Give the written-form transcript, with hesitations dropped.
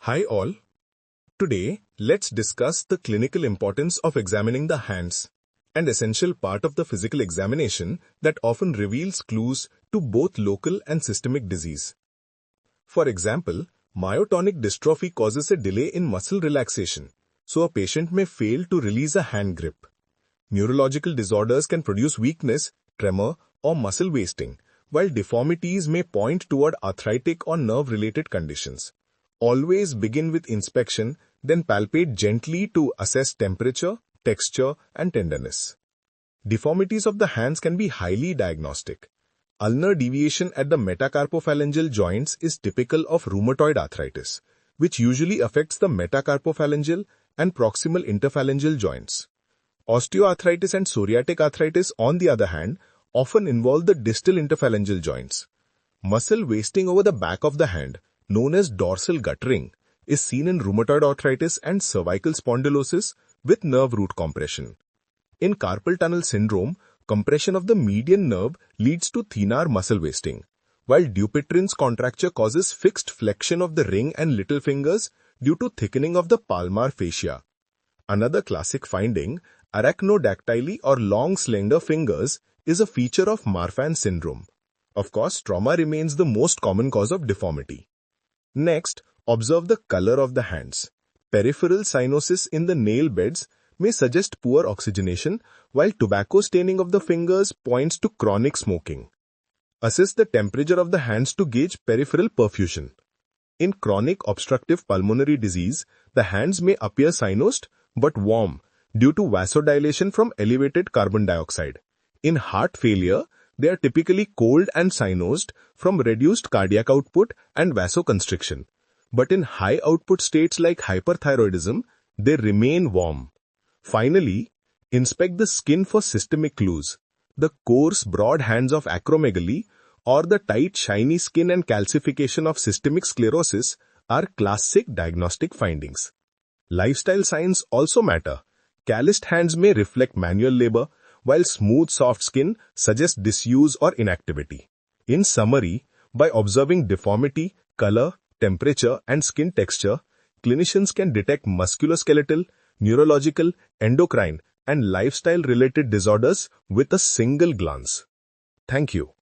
Hi all. Today, let's discuss the clinical importance of examining the hands, an essential part of the physical examination that often reveals clues to both local and systemic disease. For example, myotonic dystrophy causes a delay in muscle relaxation, so a patient may fail to release a hand grip. Neurological disorders can produce weakness, tremor, or muscle wasting, while deformities may point toward arthritic or nerve-related conditions. Always begin with inspection, then palpate gently to assess temperature, texture, and tenderness. Deformities of the hands can be highly diagnostic. Ulnar deviation at the metacarpophalangeal joints is typical of rheumatoid arthritis, which usually affects the metacarpophalangeal and proximal interphalangeal joints. Osteoarthritis and psoriatic arthritis, on the other hand, often involve the distal interphalangeal joints. Muscle wasting over the back of the hand, known as dorsal guttering, is seen in rheumatoid arthritis and cervical spondylosis with nerve root compression. In carpal tunnel syndrome, compression of the median nerve leads to thenar muscle wasting, while Dupuytren's contracture causes fixed flexion of the ring and little fingers due to thickening of the palmar fascia. Another classic finding, arachnodactyly or long slender fingers, is a feature of Marfan syndrome. Of course, trauma remains the most common cause of deformity. Next, observe the color of the hands. Peripheral cyanosis in the nail beds may suggest poor oxygenation, while tobacco staining of the fingers points to chronic smoking. Assess the temperature of the hands to gauge peripheral perfusion. In chronic obstructive pulmonary disease, the hands may appear cyanosed but warm due to vasodilation from elevated carbon dioxide. In heart failure, they are typically cold and cyanosed from reduced cardiac output and vasoconstriction. But in high-output states like hyperthyroidism, they remain warm. Finally, inspect the skin for systemic clues. The coarse, broad hands of acromegaly or the tight, shiny skin and calcification of systemic sclerosis are classic diagnostic findings. Lifestyle signs also matter. Calloused hands may reflect manual labor, while smooth, soft skin suggests disuse or inactivity. In summary, by observing deformity, color, temperature, and skin texture, clinicians can detect musculoskeletal, neurological, endocrine, and lifestyle-related disorders with a single glance. Thank you.